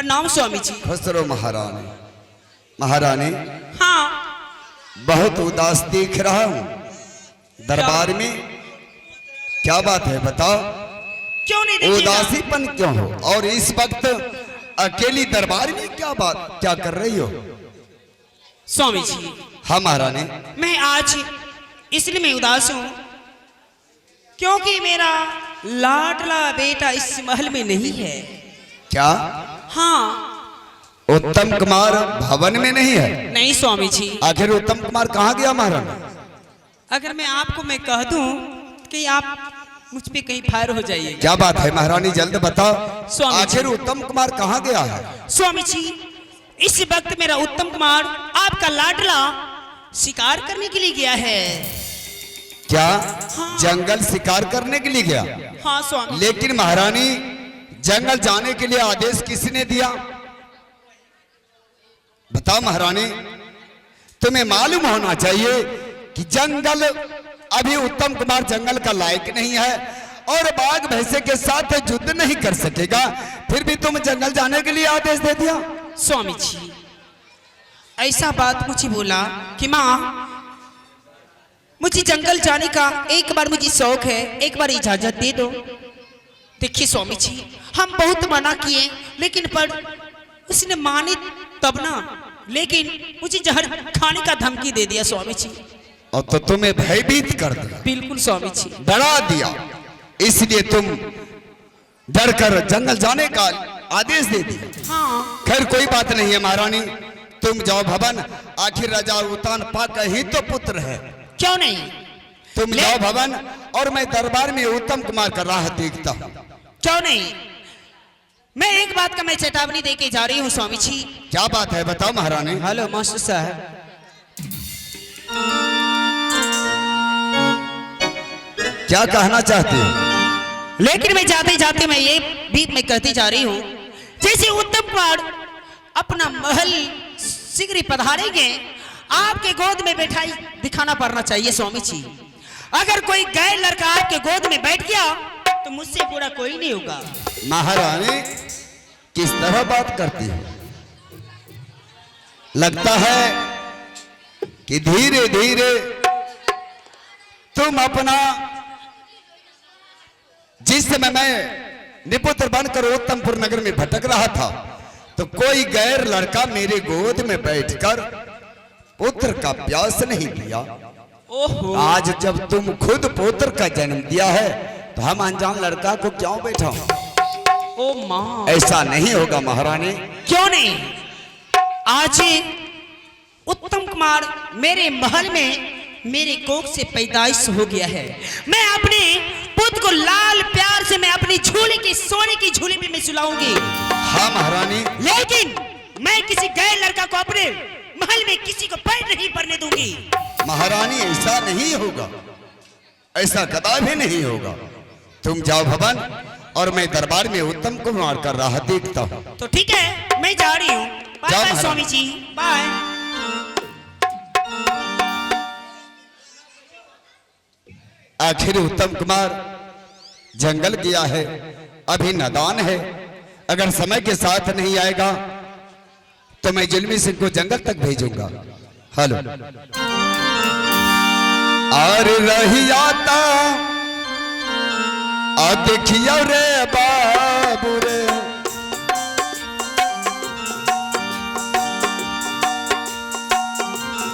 प्रणाम स्वामी जी। खुश रहो महारानी। महारानी हाँ बहुत उदास दिख रहा हूँ दरबार में, क्या बात है बताओ? क्यों नहीं देखिएगा? उदासीपन क्यों हो? और इस वक्त अकेली दरबार में क्या बात क्या कर रही हो? स्वामी जी हाँ महारानी। मैं आज इसलिए मैं उदास हूँ क्योंकि मेरा लाडला बेटा इस महल में नहीं है। क्या? हाँ उत्तम कुमार भवन में नहीं है? नहीं स्वामी जी। आखिर उत्तम कुमार कहाँ गया महारानी? अगर मैं आपको मैं कह दूं कि आप मुझ पे कहीं फायर हो जाइए। क्या बात है महारानी, जल्द बताओ। स्वामी जी। आखिर उत्तम कुमार कहाँ गया है? स्वामी जी इस वक्त मेरा उत्तम कुमार आपका लाडला शिकार करने के लिए गया है। क्या? हाँ। जंगल शिकार करने के लिए गया? हाँ स्वामी। लेकिन महारानी जंगल जाने के लिए आदेश किसने दिया? बताओ महारानी, तुम्हें मालूम होना चाहिए कि जंगल अभी उत्तम कुमार जंगल का लायक नहीं है और बाघ भैंसे के साथ युद्ध नहीं कर सकेगा, फिर भी तुम जंगल जाने के लिए आदेश दे दिया? स्वामी जी ऐसा बात मुझे बोला कि माँ मुझे जंगल जाने का एक बार मुझे शौक है, एक बार इजाजत दे दो। देखिए स्वामी जी हम बहुत मना किए लेकिन पर उसने मानी तब ना, लेकिन मुझे जहर खाने का धमकी दे दिया स्वामी जी। और तो तुम्हें भयभीत कर दिया? बिल्कुल स्वामी जी। डरा दिया, इसलिए तुम डर कर जंगल जाने का आदेश दे दिया। हाँ खैर कोई बात नहीं है महारानी, तुम जाओ भवन, आखिर राजा उतान पाक ही तो पुत्र है। क्यों नहीं? तुम जाओ भवन और मैं दरबार में उत्तम कुमार का राह देखता हूँ। क्यों नहीं? मैं एक बात का मैं चेतावनी देके जा रही हूँ स्वामी जी। क्या बात है बताओ महारानी। हेलो मास्टर साहब। क्या कहना चाहते हो? लेकिन मैं जाते जाते मैं ये भी मैं कहती जा रही हूँ, जैसे उत्तम कुमार अपना महल शीघ्र पधारेंगे आपके गोद में बैठाई दिखाना पड़ना चाहिए स्वामी जी। अगर कोई गैर लड़का आपके गोद में बैठ गया तो मुझसे बुरा कोई नहीं होगा। महारानी किस तरह बात करती है? लगता है कि धीरे धीरे तुम अपना, जिस समय मैं निपुत्र बनकर उत्तमपुर नगर में भटक रहा था तो कोई गैर लड़का मेरे गोद में बैठकर पुत्र का प्यास नहीं दिया। ओहो। आज जब तुम खुद पुत्र का जन्म दिया है तो हम अनजान लड़का को क्यों बैठाऊं? ओ माँ, ऐसा नहीं होगा महारानी। क्यों नहीं? आज उत्तम कुमार मेरे महल में मेरे कोख से पैदाइश हो गया है। मैं अपने पुत्र को लाल प्यार से मैं अपनी झूले की सोने की झूले में मैं सुलाऊंगी। हाँ महारानी। लेकिन मैं किसी गैर लड़का को अपने महल में किसी को पैर नहीं पड़ने दूंगी। महारानी ऐसा नहीं होगा, ऐसा कदापि नहीं होगा। तुम जाओ भवन और मैं दरबार में उत्तम कुमार का राह देखता हूँ। तो ठीक है मैं जा रही हूँ। Bye bye Swami ji, bye. आखिर उत्तम कुमार जंगल गया है, अभी नादान है, अगर समय के साथ नहीं आएगा तो मैं जुल्मी सिंह को जंगल तक भेजूंगा। हेलो और रही आता देखियो रे बाबू रे,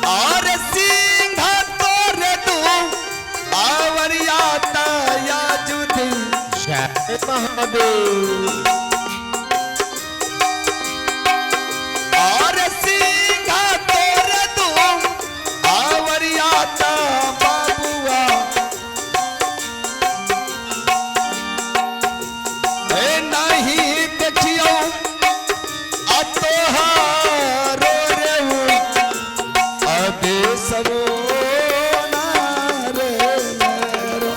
और सिंह तोरे तू आवरियाता या जुदी जय महादेव। और सिंह तोरे तू आवरियाता बाबुआ, ए नहीं देखियो अतोहारो रेऊ आदेशरो नारे मेरो,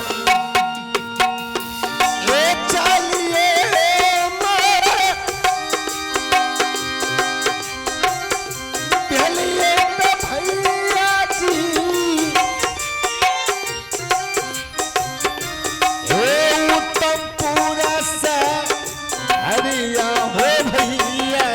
ए चलिए मारे पहले तो भैया जी, हे उत्तम पूरा से हरिया हो भैया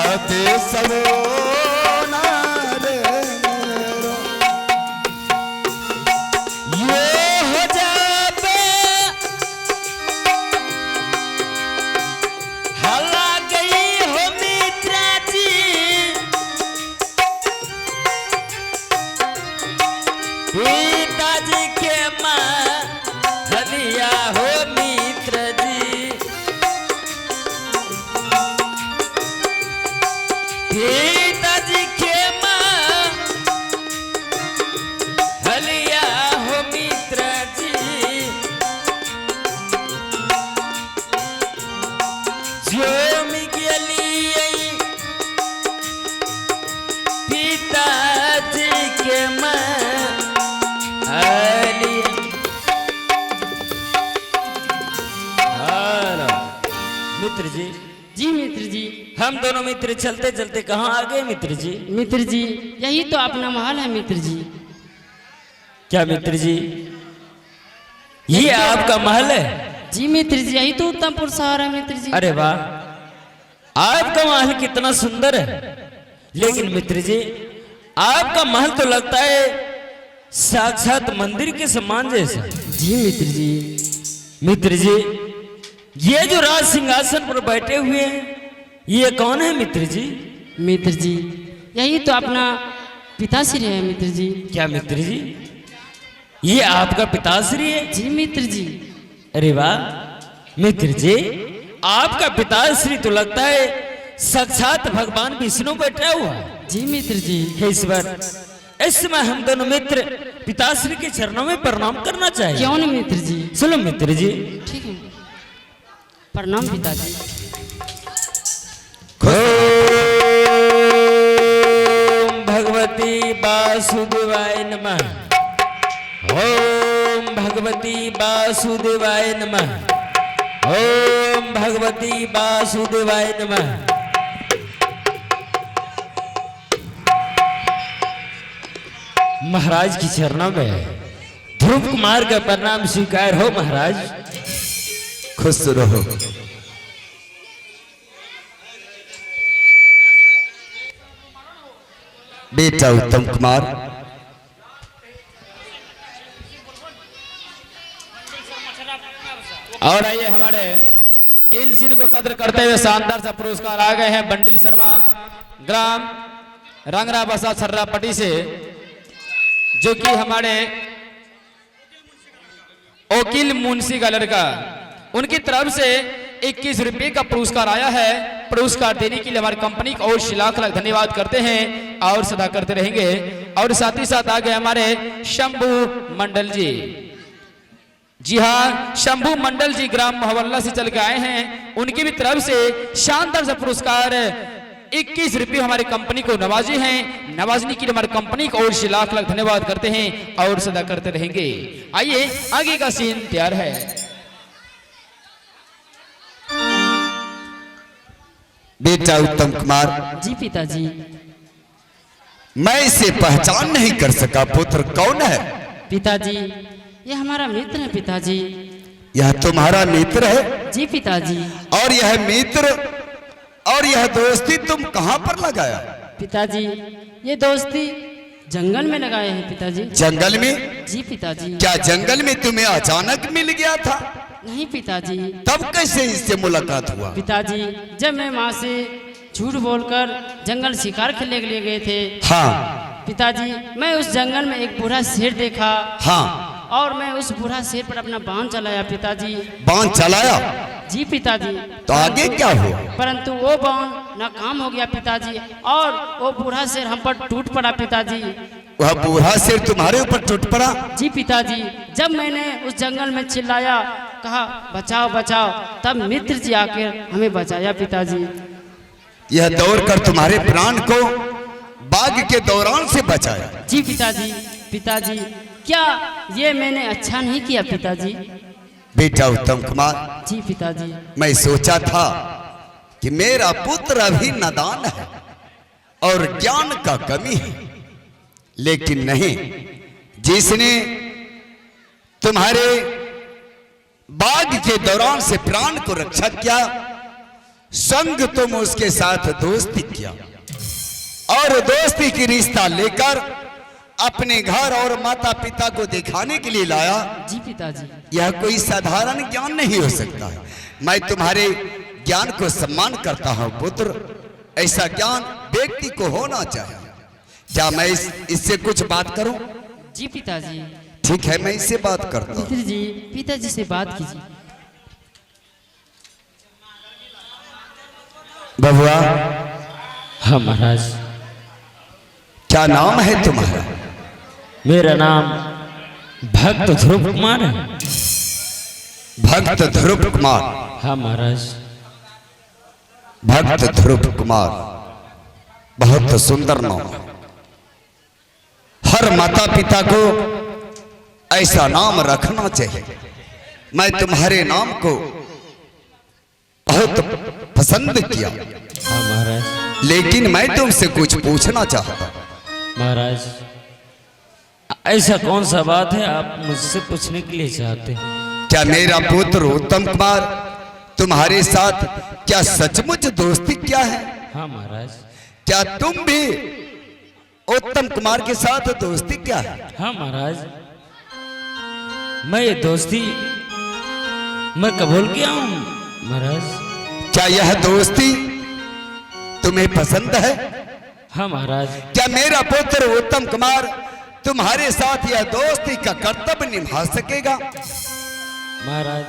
चाहते सब नारे मेरो। ये हो जाबे हला गई हो मित्रा जी, पिताजी के माँ हलिया हो मित्र जी, पिताजी के माँ हलिया हो मित्र जी, जो मिगलिए पिताजी के माँ हलिया। हेलो मित्र जी। जी मित्र जी। हम दोनों मित्र चलते चलते कहाँ आ गए मित्र जी? मित्र जी यही तो अपना महल है मित्र जी। क्या मित्र जी ये आपका महल है? जी मित्र जी यही तो उत्तमपुर शहर है मित्र जी। अरे वाह, आपका महल कितना सुंदर है। लेकिन मित्र जी आपका महल तो लगता है साक्षात मंदिर के समान जैसा। जी मित्र जी। मित्र जी ये जो राज सिंहासन पर बैठे हुए हैं ये कौन है मित्र जी? मित्र जी यही तो अपना पिताश्री है मित्र जी। क्या मित्र जी ये आपका पिताश्री है? जी मित्र जी। अरे वाह मित्र जी आपका पिताश्री तो लगता है साक्षात भगवान विष्णु बैठा हुआ है। जी मित्र जी। हे ईश्वर, इस समय हम दोनों मित्र पिताश्री के चरणों में प्रणाम करना चाहिए। क्यों नहीं मित्र जी? सुनो मित्र जी। ठीक है, प्रणाम पिताजी। ओम भगवती वासुदेवाय नमः। ओम भगवती वासुदेवाय नमः। ओम भगवती वासुदेवाय नमः। महाराज की चरणों में ध्रुव कुमार का प्रणाम स्वीकार हो महाराज। खुश रहो। बेटा उत्तम कुमार, और आइए हमारे इन सीन को कदर करते हुए शानदार सा पुरस्कार आ गए हैं बंडिल शर्मा ग्राम रंगरा बसा छर्रापट्टी से, जो कि हमारे वकील मुंशी का लड़का, उनकी तरफ से 21 रुपये का पुरस्कार आया है। पुरस्कार देने के लिए हमारी कंपनी को और लाख लाख धन्यवाद करते हैं और सदा करते रहेंगे। और साथ ही साथ आगे हमारे शंभू मंडल जी, जी हाँ शंभू मंडल जी ग्राम मोहल्ला से चल के आए हैं, उनकी भी तरफ से शानदार सा पुरस्कार 21 रुपये हमारी कंपनी को नवाजे हैं। नवाजने के लिए हमारी कंपनी को और लाख लाख धन्यवाद करते हैं और सदा करते रहेंगे। आइए आगे का सीन तैयार है। बेटा उत्तम कुमार, जी पिताजी। मैं इसे पहचान नहीं कर सका। पुत्र कौन है? पिताजी ये हमारा मित्र है पिताजी। यह तुम्हारा मित्र है? जी पिताजी। और यह मित्र और यह दोस्ती तुम कहां पर लगाया? पिताजी ये दोस्ती जंगल में लगाए हैं पिताजी। जंगल में? जी पिताजी। क्या जंगल में तुम्हें अचानक मिल गया था? नहीं पिताजी। तब कैसे इससे मुलाकात हुआ? पिताजी जब मैं माँ से झूठ बोलकर जंगल शिकार खेलने के लिए गए थे, हाँ पिताजी मैं उस जंगल में एक बूढ़ा शेर देखा। हाँ। और मैं उस बूढ़ा शेर पर अपना बाण चलाया पिताजी। बाण चलाया? जी पिताजी। तो आगे क्या हुआ? परंतु वो बाण नाकाम हो गया पिताजी और वो बूढ़ा शेर हम पर टूट पड़ा पिताजी। वह बूढ़ा शेर तुम्हारे ऊपर टूट पड़ा? जी पिताजी। जब मैंने उस जंगल में चिल्लाया, कहा बचाओ बचाओ, तब मित्र जी आकर हमें बचाया पिताजी। यह दौड़कर तुम्हारे प्राण को बाघ के दौरान से बचाया? जी पिताजी। पिताजी क्या ये मैंने अच्छा नहीं किया पिताजी? बेटा उत्तम कुमार, जी पिताजी। मैं सोचा था कि मेरा पुत्र अभी नादान है और ज्ञान का कमी है, लेकिन नहीं, जिसने तुम्हारे बाघ के दौरान से प्राण को रक्षा किया संग तुम उसके साथ दोस्ती किया और दोस्ती की रिश्ता लेकर अपने घर और माता पिता को दिखाने के लिए लाया। जी पिताजी। यह कोई साधारण ज्ञान नहीं हो सकता है। मैं तुम्हारे ज्ञान को सम्मान करता हूं पुत्र। ऐसा ज्ञान व्यक्ति को होना चाहिए। क्या मैं इससे कुछ बात करूं? जी पिताजी। ठीक है, मैं इससे बात करता हूं। मित्र जी, पिताजी से बात कीजिए। बबुआ, हाँ महाराज। क्या नाम है तुम्हारा? मेरा नाम भक्त ध्रुव कुमार है। भक्त ध्रुव कुमार। हाँ महाराज। भक्त ध्रुव कुमार बहुत सुंदर नाम है। हर माता पिता को ऐसा नाम रखना चाहिए। मैं तुम्हारे नाम को बहुत पसंद किया, हाँ महाराज। लेकिन मैं तुमसे कुछ पूछना चाहता। महाराज, ऐसा कौन सा बात है आप मुझसे पूछने के लिए चाहते हैं? क्या मेरा पुत्र उत्तम कुमार तुम्हारे साथ क्या सचमुच दोस्ती क्या है? हाँ महाराज। क्या तुम भी उत्तम कुमार के साथ दोस्ती क्या है? हाँ महाराज, मैं ये दोस्ती मैं कबूल किया हूँ महाराज। क्या यह दोस्ती तुम्हें पसंद है? हाँ महाराज। क्या मेरा पुत्र उत्तम कुमार तुम्हारे साथ यह दोस्ती का कर्तव्य निभा सकेगा? महाराज,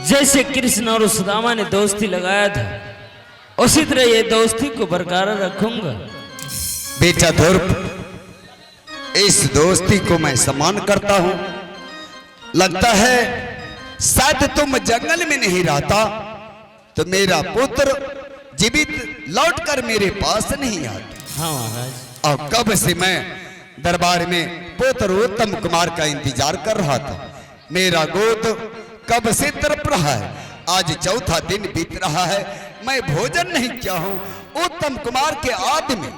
जैसे कृष्ण और सुदामा ने दोस्ती लगाया था, उसी तरह ये दोस्ती को बरकरार रखूंगा। बेटा ध्रुव, इस दोस्ती को मैं सम्मान करता हूं। लगता है शायद तुम जंगल में नहीं रहता तो मेरा पुत्र जीवित लौटकर मेरे पास नहीं आता। हाँ महाराज। और कब से मैं दरबार में पुत्र उत्तम कुमार का इंतजार कर रहा था। मेरा गोद कब से तड़प रहा है। आज चौथा दिन बीत रहा है, मैं भोजन नहीं किया हूं। उत्तम कुमार के आदि में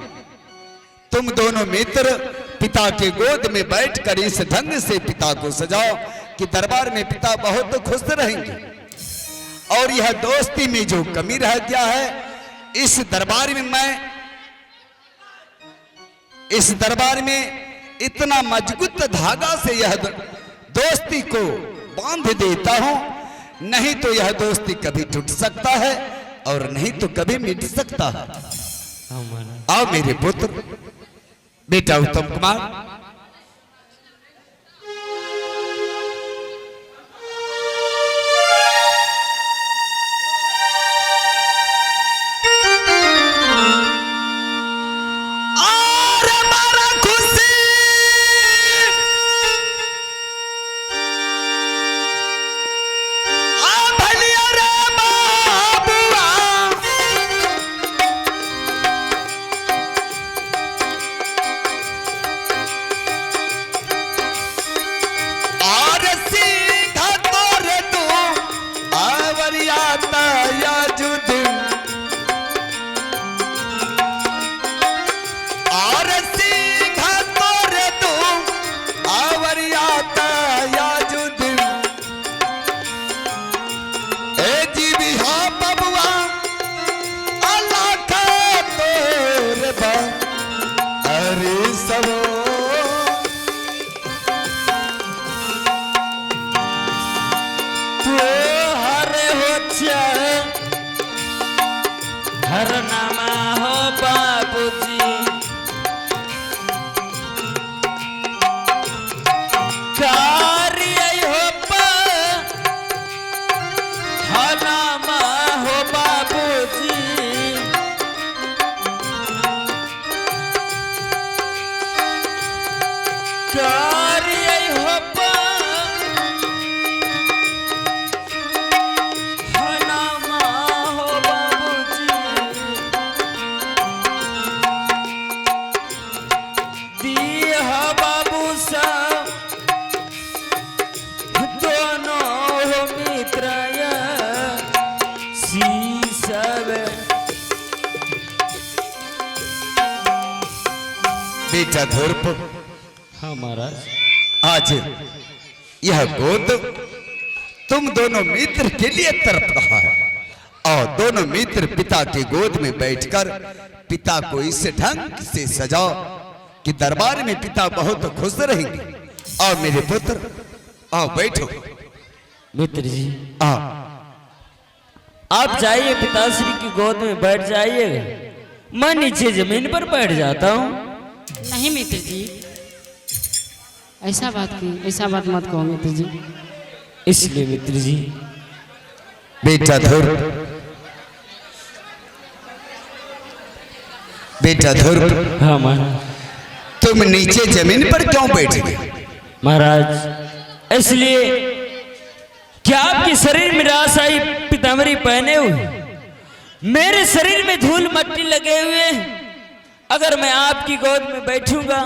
तुम दोनों मित्र पिता के गोद में बैठकर इस ढंग से पिता को सजाओ कि दरबार में पिता बहुत खुश रहेंगे। और यह दोस्ती में जो कमी रह गया है, इस दरबार में इतना मजबूत धागा से यह दोस्ती को बांध देता हूं, नहीं तो यह दोस्ती कभी टूट सकता है और नहीं तो कभी मिट सकता है। हाँ महाराज। आओ मेरे पुत्र, बेटा उत्तम कुमार। हर नामा हो बाबूजी, कार्य हो हर नामा हो बाबूजी, कार्य हो बेटा ध्रुव। हाँ महाराज। आज यह गोद तुम दोनों मित्र के लिए तड़प रहा है। और दोनों मित्र पिता की गोद में बैठकर पिता को इस ढंग से सजाओ कि दरबार में पिता बहुत खुश रहेंगे। और मेरे पुत्र आओ बैठो। मित्र जी आ आप जाइए, पिताश्री की गोद में बैठ जाइए, मैं नीचे जमीन पर बैठ जाता हूँ। नहीं मित्र जी, ऐसा बात मत कहो मित्र जी। इसलिए मित्र जी बेटा ध्रुव, बेटा ध्रुव, हाँ महाराज। तुम नीचे जमीन पर क्यों बैठ गए? महाराज इसलिए क्या आपके शरीर में रासाई पीताम्बरी पहने हुए, मेरे शरीर में धूल मट्टी लगे हुए, अगर मैं आपकी गोद में बैठूंगा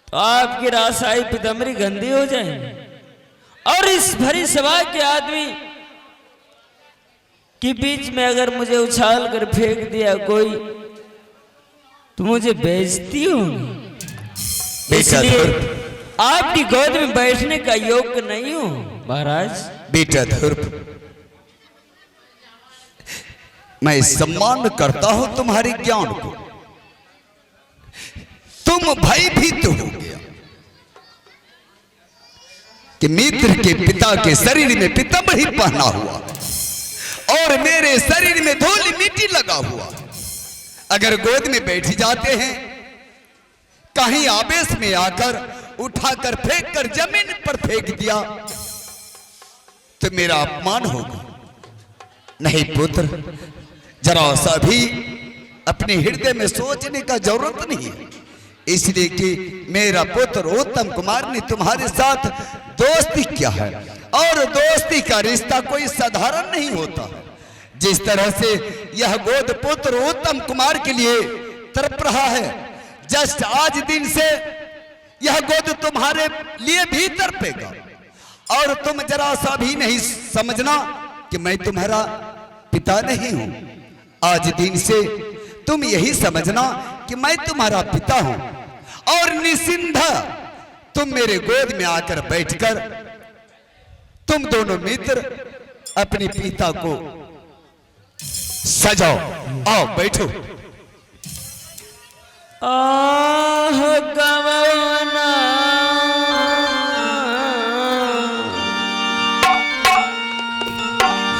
तो आपकी रासाई पीताम्बरी गंदी हो जाएगी। और इस भरी सभा के आदमी के बीच में अगर मुझे उछाल कर फेंक दिया कोई तो मुझे बेइज्जती होगी। इसलिए आपकी गोद में बैठने का योग्य नहीं हूं महाराज। बेटा ध्रुव, मैं सम्मान करता हूं तुम्हारे ज्ञान को। तुम भयभीत हो गया कि मित्र के पिता के शरीर में पीताम्बरी पहना हुआ और मेरे शरीर में धूल मिट्टी लगा हुआ। अगर गोद में बैठ जाते हैं, कहीं आवेश में आकर उठाकर फेंक कर जमीन पर फेंक दिया तो मेरा अपमान होगा। नहीं पुत्र, जरा सा भी अपने हृदय में सोचने का जरूरत नहीं है। इसलिए कि मेरा पुत्र उत्तम कुमार ने तुम्हारे साथ दोस्ती किया है और दोस्ती का रिश्ता कोई साधारण नहीं होता। जिस तरह से यह गोद पुत्र उत्तम कुमार के लिए तड़प रहा है, जस्ट आज दिन से यह गोद तुम्हारे लिए भी तड़पेगा। और तुम जरा सा भी नहीं समझना कि मैं तुम्हारा पिता नहीं हूं। आज दिन से तुम यही समझना कि मैं तुम्हारा पिता हूं और निसिंधा तुम मेरे गोद में आकर बैठकर तुम दोनों मित्र अपने पिता को सजाओ। आओ बैठो। आह गवाना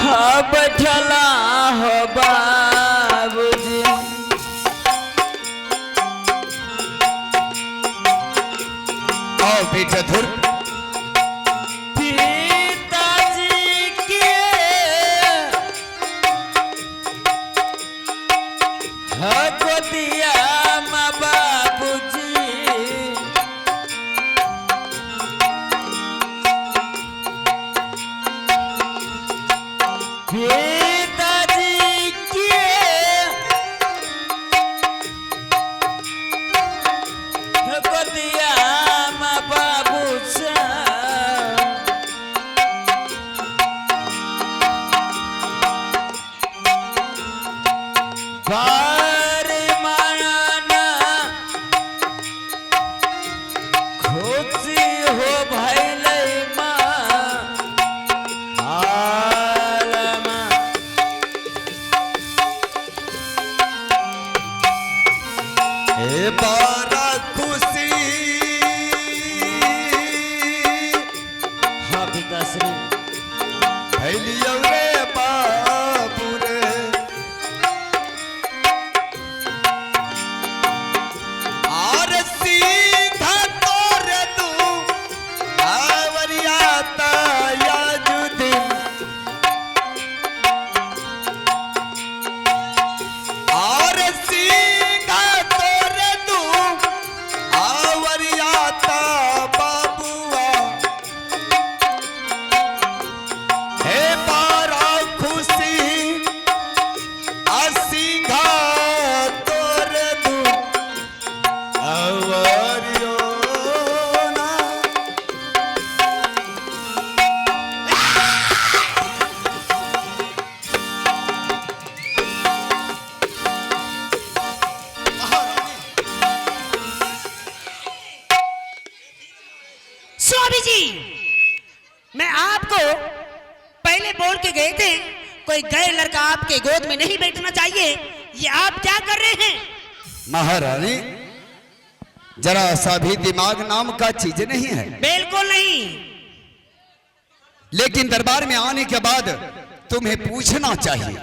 हाँ बैठला हो बाबूजी, आओ बेटा ध्रुव। पिताजी के हक दिया माँ बाबूजी, पिताजी के हक दिया माँ बाबूजी, बार माना खुशी हो भैले माँ आलमा, ए बारा खुशी हाँ पिताश्री भैलियो रे बाबू रे। आर सीधा तोर तू आवरिया ताया जुदिन, आर सीधा तोर तू आवरिया ता बाबुआ। हे बारा खुशी असिंघा तोर तू आवरियो ना। स्वामी जी, मैं आपको पहले बोल के गए थे कोई गैर लड़का आपके गोद में नहीं बैठना चाहिए। ये आप क्या कर रहे हैं? महारानी, जरा सा भी दिमाग नाम का चीज नहीं है। बिल्कुल नहीं। लेकिन दरबार में आने के बाद तुम्हें पूछना चाहिए।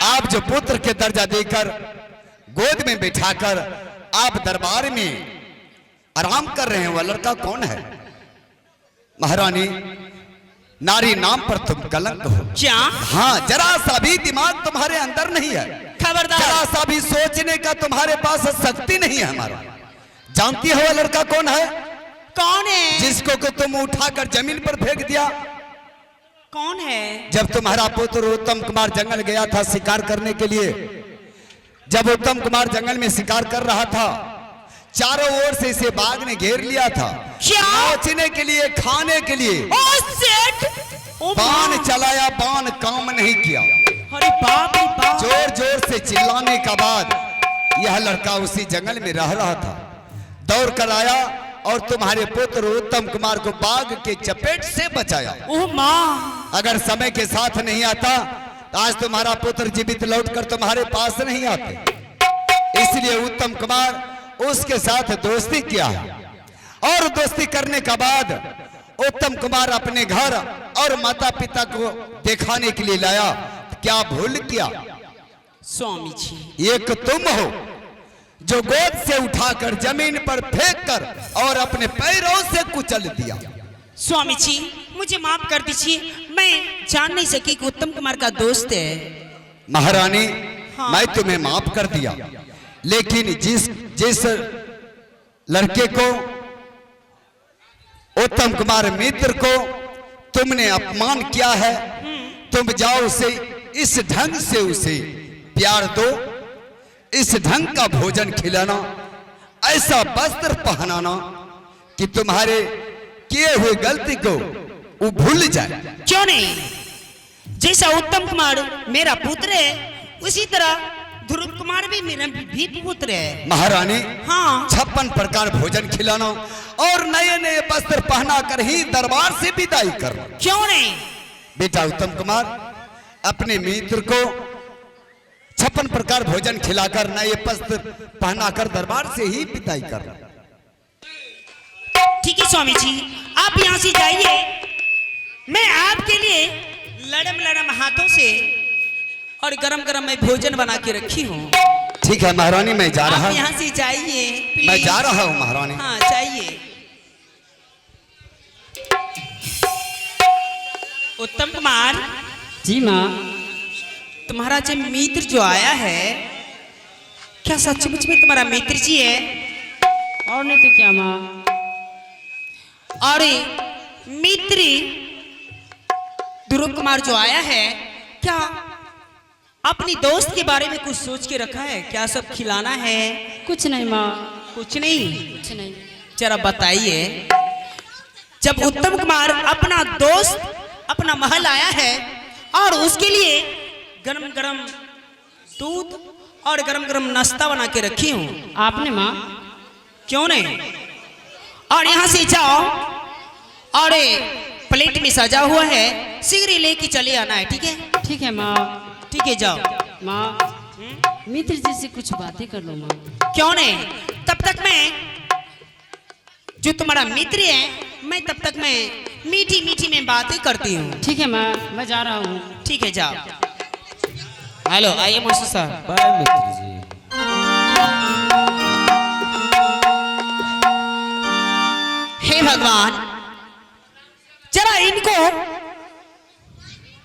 आप जो पुत्र के दर्जा देकर गोद में बिठाकर आप दरबार में आराम कर रहे हैं, वह लड़का कौन है? महारानी, नारी नाम पर तुम कलंक हो। क्या? हाँ, जरा सा भी दिमाग तुम्हारे अंदर नहीं है। खबरदार। जरा सा भी सोचने का तुम्हारे पास शक्ति नहीं है। हमारा जानती हो वह लड़का कौन है? कौन है? जिसको को तुम उठाकर जमीन पर फेंक दिया। कौन है? जब तुम्हारा पुत्र उत्तम कुमार जंगल गया था शिकार करने के लिए, जब उत्तम कुमार जंगल में शिकार कर रहा था, चारों ओर से इसे बाघ ने घेर लिया था। क्या? नोचने के लिए, खाने के लिए बाण चलाया, बाण काम नहीं किया। अरे बाप रे बाप। जोर जोर से चिल्लाने का बाद यह लड़का उसी जंगल में रह रहा था, दौड़ कर आया और तुम्हारे पुत्र उत्तम कुमार को बाघ के चपेट से बचाया। ओह माँ। अगर समय के साथ नहीं आता तो आज तुम्हारा पुत्र जीवित लौटकर तुम्हारे पास नहीं आते। इसलिए उत्तम कुमार उसके साथ दोस्ती किया है, और दोस्ती करने का बाद उत्तम कुमार अपने घर और माता पिता को दिखाने के लिए लाया। क्या भूल किया? स्वामी जी, एक तुम हो जो गोद से उठाकर जमीन पर फेंककर और अपने पैरों से कुचल दिया। स्वामी जी मुझे माफ कर दीजिए, मैं जान नहीं सकी कि उत्तम कुमार का दोस्त है। महारानी, हाँ। मैं तुम्हें माफ कर दिया, लेकिन जिस लड़के को, उत्तम कुमार मित्र को तुमने अपमान किया है, तुम जाओ उसे इस ढंग से उसे प्यार दो, इस ढंग का भोजन खिलाना, ऐसा वस्त्र पहनाना कि तुम्हारे किए हुए गलती को वो भूल जाए। क्यों नहीं? जैसा उत्तम कुमार मेरा पुत्र है, उसी तरह ध्रुव कुमार भी मेरा भी पुत्र है। महारानी, हाँ। 56 प्रकार भोजन खिलाना और नए नए वस्त्र पहना कर ही दरबार से विदाई करना। क्यों नहीं? बेटा उत्तम कुमार, अपने मित्र को 56 प्रकार भोजन खिलाकर नए वस्त्र पहनाकर दरबार से ही विदाई करना। ठीक है स्वामी जी, आप यहाँ से जाइए। मैं आपके लिए लड़म लड़म हाथों से और गरम गरम मैं भोजन बना के रखी हूँ। ठीक है महारानी, मैं जा रहा आप हूँ। यहाँ से जाइए प्लीज। मैं जा रहा हूँ महारानी। हाँ जाइए। उत्तम कुमार जी माँ। तुम्हारा जो मित्र जो आया है, क्या सचमुच में तुम्हारा मित्र जी है? और नहीं तो क्या माँ। अरे मित्री ध्रुव कुमार जो आया है, क्या अपनी दोस्त के बारे में कुछ सोच के रखा है? क्या सब खिलाना है? कुछ नहीं माँ। कुछ नहीं? कुछ नहीं। जरा बताइए। जब उत्तम कुमार अपना दोस्त अपना महल आया है और उसके लिए गरम गरम दूध और गरम गरम नाश्ता बना के रखी हूँ। आपने माँ। क्यों नहीं? और यहाँ से जाओ और प्लेट में सजा हुआ है, शीघ्र लेके चले आना है। ठीक है? ठीक है माँ। ठीक है, जाओ। माँ, मित्र जी से कुछ बातें कर लो माँ। क्यों नहीं? तब तक मैं जो तुम्हारा मित्र है, मैं तब तक मैं मीठी मीठी में बातें करती हूँ। ठीक है माँ, मैं जा रहा हूँ। ठीक है, जाओ। हेलो, आइए मास्टर साहब। बाय मित्र जी। हे भगवान, जरा इनको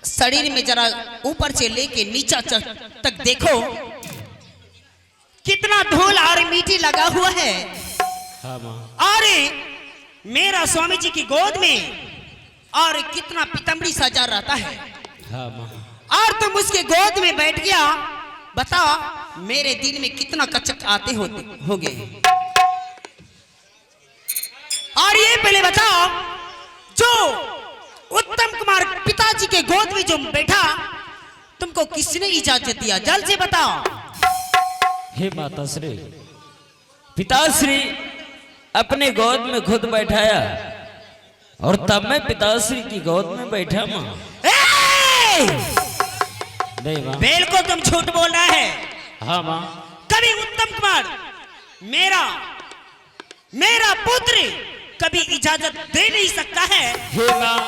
शरीर में जरा ऊपर से लेके नीचा तक देखो, कितना धूल और मिट्टी लगा हुआ है। हाँ माँ। अरे मेरा स्वामी जी की गोद में और कितना पीतम्बरी सजा रहता है, हाँ माँ। और तुम उसके गोद में बैठ गया। बताओ मेरे दिल में कितना कचक आते होंगे। और ये पहले बताओ, जो उत्तम कुमार पिताजी के गोद में जो बैठा, तुमको किसने इजाजत दिया? जल्द से बताओ। हे माताश्री, पिताश्री अपने गोद में खुद बैठाया और तब मैं पिताश्री की गोद में बैठा माँ। नहीं माँ। बिल्कुल तुम झूठ बोल रहा है। हाँ माँ। कभी उत्तम कुमार मेरा पुत्र कभी इजाजत दे नहीं सकता है। हे माँ,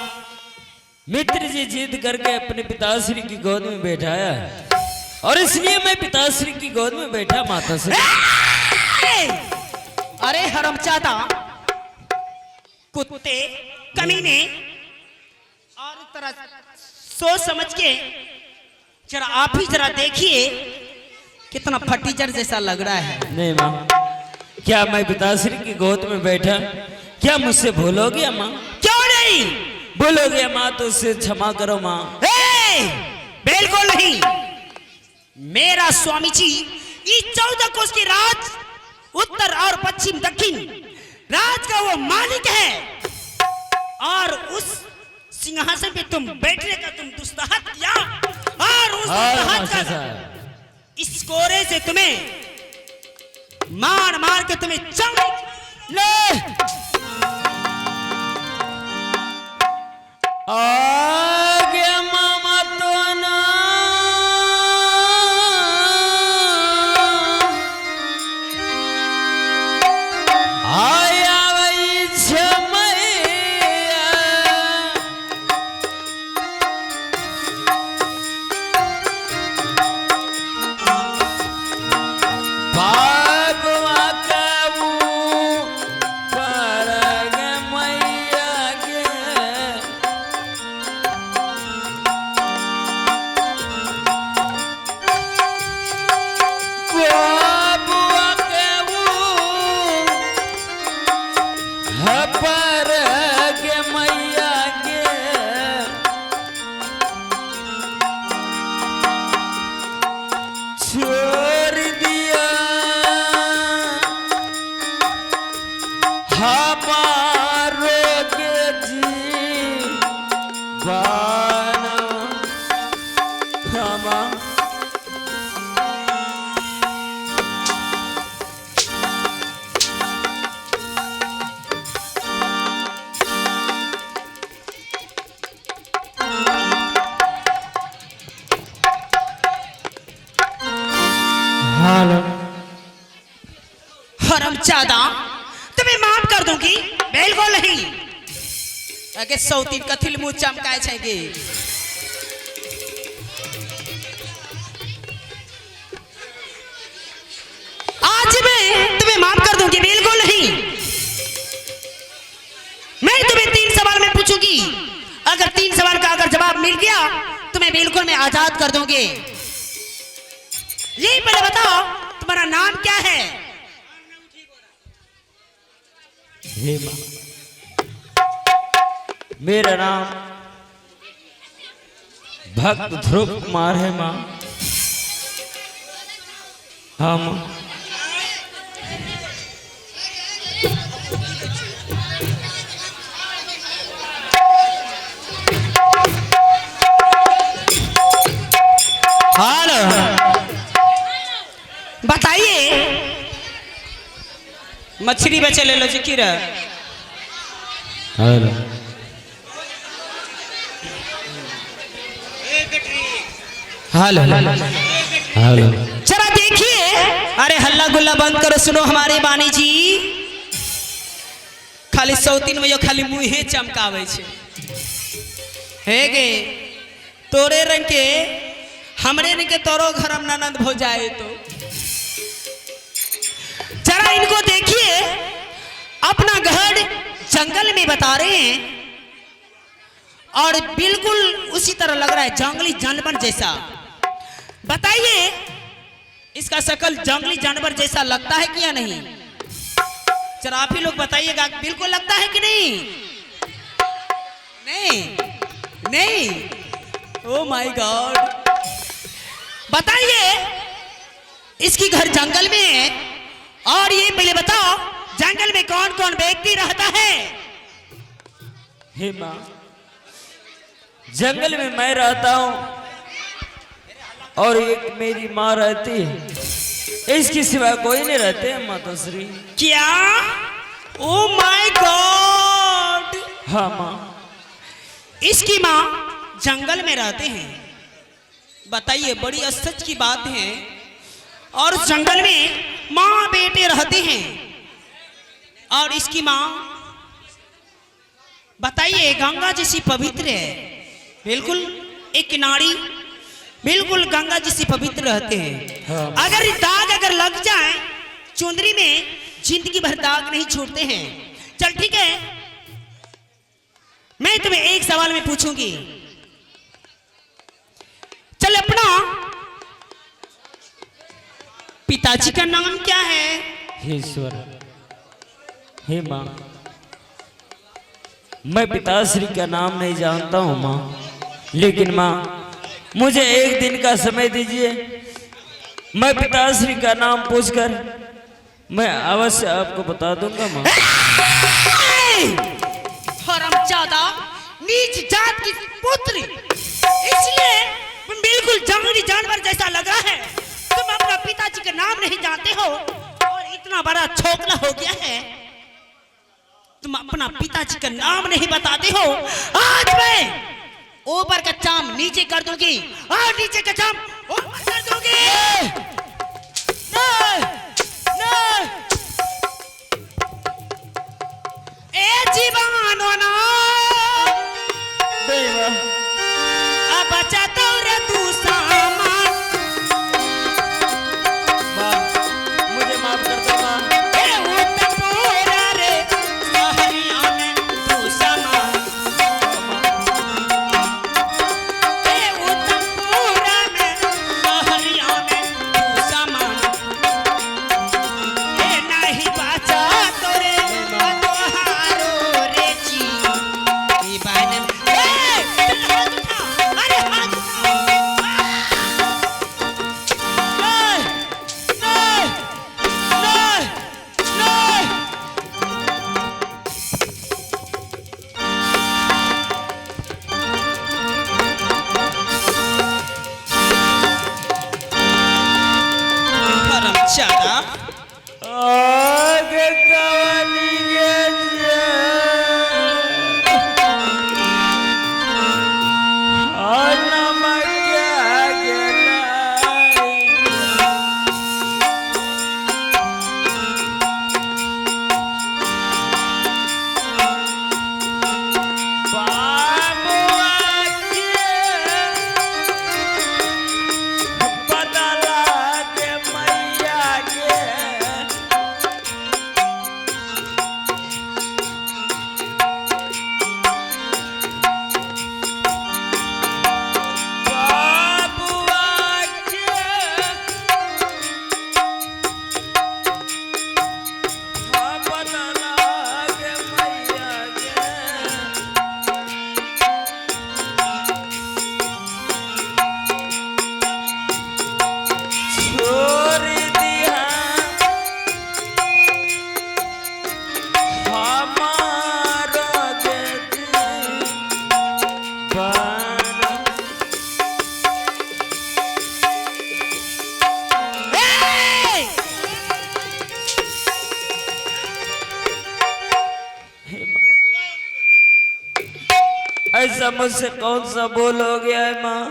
मित्र जी जिद करके अपने पिताश्री की गोद में बैठाया है और इसलिए मैं पिताश्री की गोद में बैठा माता श्री। अरे हरामजादा, कुत्ते, कमीने, और तरह सोच समझ के जरा आप ही जरा देखिए कितना फटीचर जैसा लग रहा है। नहीं माँ, क्या मैं पिताश्री की गोद में बैठा, क्या मुझसे भूलोगे माँ? क्यों नहीं भूलोगे माँ तो उससे क्षमा करो माँ। बिल्कुल नहीं। मेरा स्वामी जी इस 14 कोस की राज उत्तर और पश्चिम दक्षिण राज का वो मालिक है और उस सिंहासन पे तुम बैठने का तुम दुस्साहत किया और उस दुस्साहत का इस कोरे से तुम्हें मार मार के तुम्हें चम ले आ गया मामा तो ना आया वही छमैया भागवा कबू परग मैया के बुआ कबू परग मैया के छोड़ दिया हमारो के जीवाना हमा हरामजादा, तुम्हें माफ कर दूंगी। बिल्कुल नहीं। अगे सौती कथिल मुंह चमकाए छेगे। आज मैं तुम्हें माफ कर दूंगी। बिल्कुल नहीं। मैं तुम्हें 3 सवाल में पूछूंगी, अगर 3 सवाल का अगर जवाब मिल गया तो मैं बिल्कुल मैं आजाद कर दूंगी। ये पहले बताओ तुम्हारा नाम क्या है? हे माँ, मेरा नाम भक्त ध्रुव कुमार है माँ। हाँ माँ। हेलो, बताइए मछली बचे ले लो जी की हेलो, हेलो हेलो। जरा देखिए। अरे हल्ला गुल्ला बंद करो, सुनो हमारे बानी जी। खाली सौतीन में खाली मुँहे चमकावे छे। हे गे तोरे रंग के हमरे रंग के तोरो घर में ननद हो जाए तो जरा इनको देखिए। अपना घर जंगल में बता रहे हैं और बिल्कुल उसी तरह लग रहा है जंगली जानवर जैसा। बताइए इसका शकल जंगली जानवर जैसा लगता है कि या नहीं? जरा आप ही लोग बताइएगा, बिल्कुल लगता है कि नहीं? नहीं नहीं। ओ माय गॉड, बताइए इसकी घर जंगल में है और ये पहले बताओ जंगल में कौन कौन व्यक्ति रहता है? हे माँ, जंगल में मैं रहता हूँ और एक मेरी माँ रहती है। इसके सिवा कोई नहीं रहते हैं माता श्री। क्या? Oh my God. हाँ माँ। इसकी माँ जंगल में रहते हैं बताइए, बड़ी असच की बात है। और उस जंगल में माँ बेटे रहते हैं और इसकी माँ बताइए गंगा जैसी पवित्र है, बिल्कुल एक किनारी, बिल्कुल गंगा जैसी पवित्र रहते हैं। अगर दाग अगर लग जाए चुंदरी में, जिंदगी भर दाग नहीं छोड़ते हैं। चल ठीक है, मैं तुम्हें एक सवाल में पूछूंगी। चल, अपना पिताजी का नाम क्या है? हे ईश्वर, हे माँ, मैं पिताश्री का नाम नहीं जानता हूँ माँ, लेकिन माँ मुझे एक दिन का समय दीजिए, मैं पिताश्री का नाम पूछकर मैं अवश्य आपको बता दूंगा माँ। हरामजादा, नीच जात की पुत्री, इसलिए तुम बिल्कुल जंगली जानवर जैसा लगा है। तुम अपना पिताजी का नाम नहीं जानते हो और इतना बड़ा छोकला हो गया है, तुम अपना पिताजी का नाम नहीं बताते हो। आज मैं ऊपर का चाम नीचे कर दूंगी और नीचे का चाम ऊपर कर दूंगी। ए जीवानो ना अब बचा तो रे तू सामान। माँ मुझे माफ कर दो माँ। ए उत्तम पूरा रे सहरिया में तू सामान। ए उत्तम पूरा में सहरिया में तू सामान। ए नहीं बचा तो रे तोहारो रे जी ई बानन। चल हाथ उठा, अरे हाथ उठा। नहीं, नहीं, नहीं। हरामजादा, आगे कवाली के और नमक के आगे लाई। बाबुआ के बदला के मैया के बाबुआ के बदला के मैया के छोड़ दिया हमारा दिल बना। ए! ऐसा मुझसे कौन सा बोल हो गया है माँ?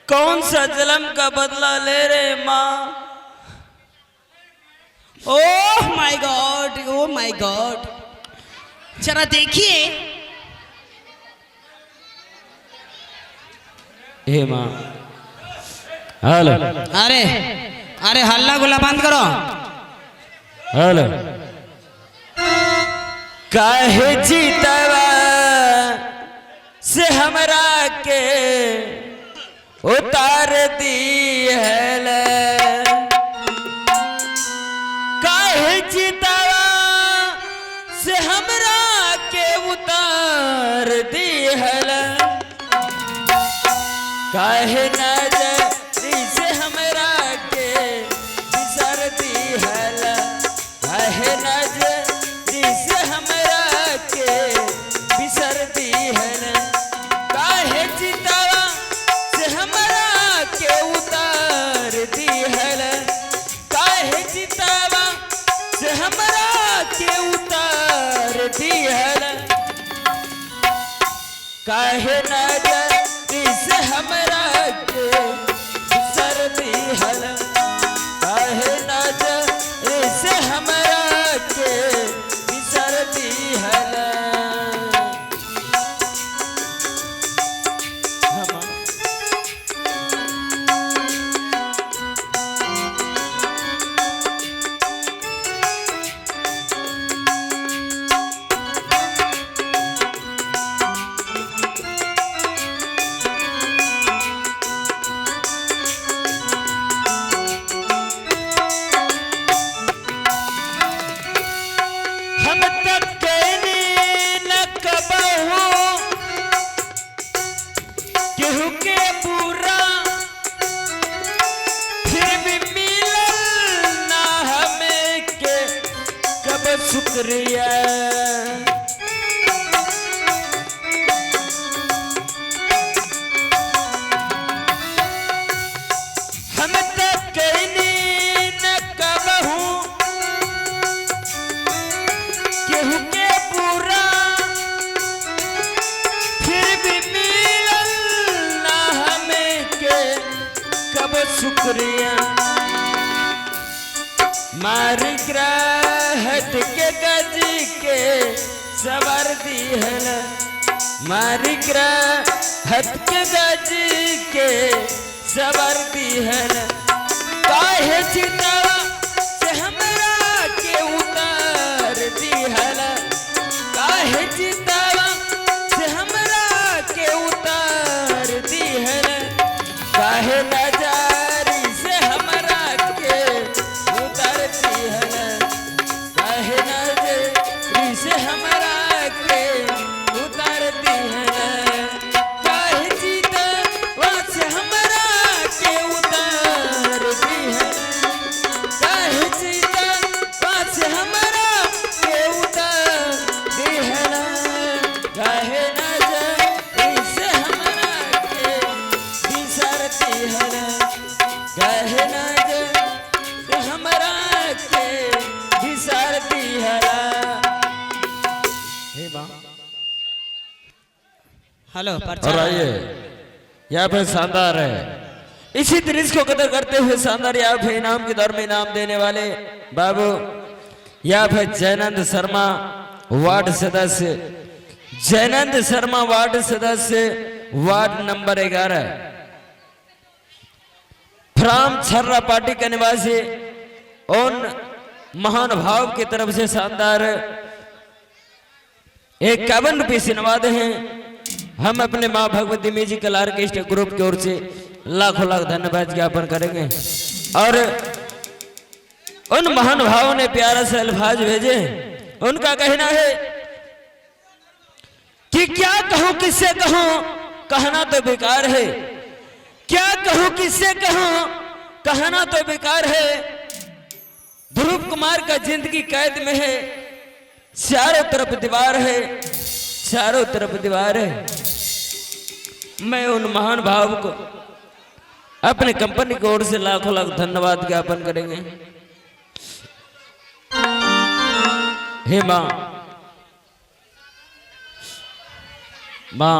कौन सा जन्म का बदला ले रहे माँ? Oh my God, oh my God, जरा देखिए। हे माँ, हेलो अरे अरे हल्ला गुल्ला बंद करो। हेलो, काहे जीतवा से हमरा के उतार दी है ले। काहे जीतवा से हमरा के उतार दी है ले। काहे नजरी से हमरा के बिसर दी है ले। काहे नजरी से हमरा के बिसर दी है ले। काहे चितवा से हमरा के उतार दी है ले। काहे चितवा से हमरा के उतार दी है ले। काहे नजरी से हमरा के सर्दी हल काहे नजर से हमरा के सर्दी हल हम तक कहनी न कबहू केहू के पूरा फिर भी मिलल ना हमें के कब शुक्रिया हम तक कहनी न कबहू केहू के पूरा फिर भी मिलल ना हमें के कब शुक्रिया मारी ग्रहत के गजी के सवर दी है मारी ग्रहत के गजी के सवर दी है काहे चितवा से हमरा के उतार दी है काहे चितवा से हमरा के उतार दी है काहे नजारी से हमरा के उतार दी है काहे नजारी से हमरा के उतार दी है काहे चितवा से हमरा के उतार दी है काहे चितवा से हमरा के उतार दी है काहे नजर से हमरा के बिसरती है काहे नजर से हमरा के बिसरती है हे मां हेलो और आइए यहाँ पे शानदार है इसी दृश्य को कदर करते हुए शानदार यहाँ पे इनाम के दौर में इनाम देने वाले बाबू यहाँ पे जयनंद शर्मा वार्ड सदस्य जयनंद शर्मा वार्ड सदस्य वार्ड नंबर 11 फ्राम छर्रा पार्टी के निवासी उन महान भाव की तरफ से शानदार 51 रुपये से नवादे हैं हम अपने माँ भगवती म्यूजिकल ऑर्केस्ट्रा ग्रुप की ओर से लाखों लाख धन्यवाद ज्ञापन करेंगे और उन महान भावों ने प्यारा से अल्फाज भेजे उनका कहना है कि क्या कहूं किससे कहूं कहना तो बेकार है क्या कहूं किससे कहूं कहना तो बेकार है ध्रुव कुमार का जिंदगी कैद में है चारों तरफ दीवार है चारों तरफ दीवार है मैं उन महान भाव को अपने कंपनी की ओर से लाखों लाख धन्यवाद ज्ञापन करेंगे हे मां मां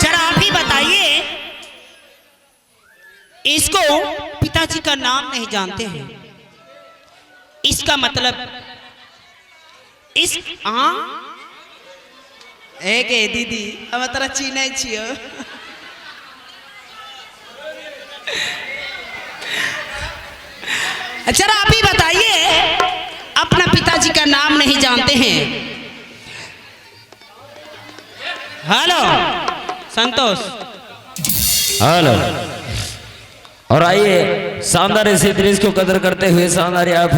जरा आप ही बताइए इसको पिताजी का नाम नहीं जानते हैं इसका मतलब इस एक दीदी हम तोरा चिन्ह छियो जरा आप ही बताइए अपना पिताजी का नाम नहीं जानते हैं हेलो संतोष हेलो और आइए शानदार इसी दृश्य को कदर करते हुए शानदार आप है